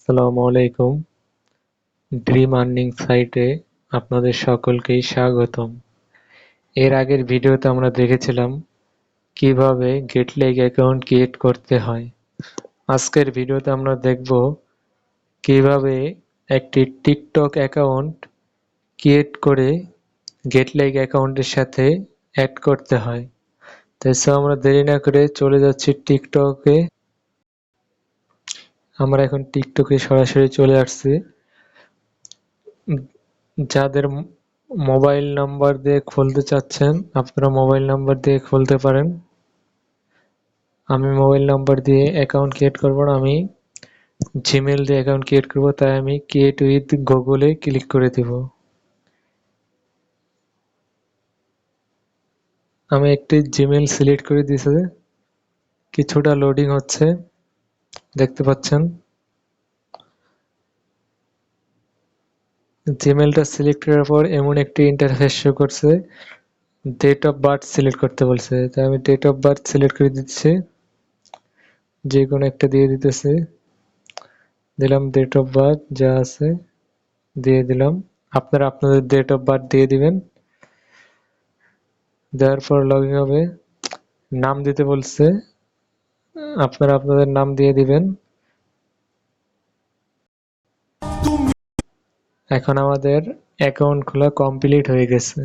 আসসালামু আলাইকুম। Dream earning সাইটে আপনাদের সকলকেই স্বাগতম। এর আগের ভিডিওতে আমরা দেখেছিলাম কিভাবে গেটলেগ অ্যাকাউন্ট ক্রিয়েট করতে হয়। আজকের ভিডিওতে আমরা দেখব কিভাবে একটি টিকটক অ্যাকাউন্ট ক্রিয়েট করে গেটলেগ অ্যাকাউন্টের সাথে অ্যাড করতে হয়। তাই আমরা দেরি না করে চলে যাচ্ছি টিকটকে। আমরা এখন টিকটকে সরাসরি চলে আসছি। যাদের মোবাইল নাম্বার দিয়ে খুলতে চাচ্ছেন আপনারা মোবাইল নাম্বার দিয়ে খুলতে পারেন। আমি মোবাইল নাম্বার দিয়ে অ্যাকাউন্ট ক্রিয়েট করব না, আমি জিমেল দিয়ে অ্যাকাউন্ট ক্রিয়েট করব, তাই আমি ক্রিয়েট উইথ গুগলে ক্লিক করে দিব। আমি একটি জিমেল সিলেক্ট করে দিয়েছি, কিছুটা লোডিং হচ্ছে দেখতে পাচ্ছেন। জিমেলটা সিলেক্ট করার পর এমন একটি ইন্টারফেস শো করছে, ডেট অফ বার্থ সিলেক্ট করতে বলছে, তাই আমি ডেট অফ বার্থ সিলেক্ট করে দিচ্ছি, যে কোনো একটা দিয়ে দিতেছি। দিলাম ডেট অফ বার্থ যা আছে দিয়ে দিলাম। আপনারা আপনাদের ডেট অফ বার্থ দিয়ে দিবেন। দেওয়ার পর লগইন হবে। নাম দিতে বলছে, আপনারা আপনাদের নাম দিয়ে দিবেন। এখন আমাদের অ্যাকাউন্ট খোলা কমপ্লিট হয়ে গেছে।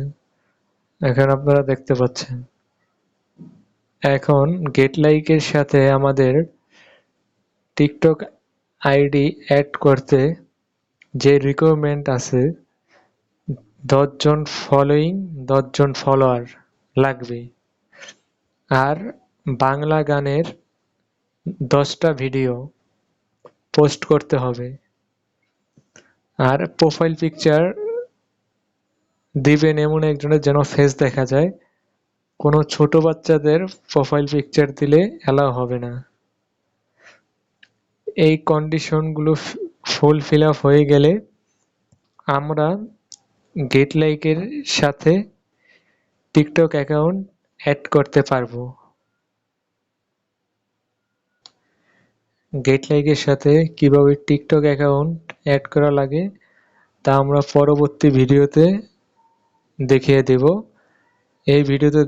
এখন আপনারা দেখতে পাচ্ছেন। এখন গেটলাইকের সাথে আমাদের টিকটক আইডি অ্যাড করতে যে রিকোয়ারমেন্ট আছে 10 জন ফলোয়িং, 10 জন ফলোয়ার লাগবে, আর বাংলা গানের 10টা ভিডিও পোস্ট করতে হবে, আর প্রোফাইল পিকচার দিবেন এমন একজনের যেন ফেস দেখা যায়। কোনো ছোট বাচ্চাদের প্রোফাইল পিকচার দিলে অ্যালাউ হবে না। এই কন্ডিশনগুলো ফুলফিল আপ হয়ে গেলে আমরা গেটলাইকের সাথে টিকটক অ্যাকাউন্ট অ্যাড করতে পারবো। গেটলাইকের সাথে কিভাবে টিকটক অ্যাকাউন্ট অ্যাড করা লাগে তা আমরা পরবর্তী ভিডিওতে দেখিয়ে দেব। এই ভিডিওতে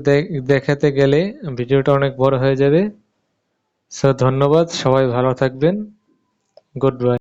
দেখাতে গেলে ভিডিওটা অনেক বড় হয়ে যাবে। ধন্যবাদ, সবাই ভালো থাকবেন। Good bye.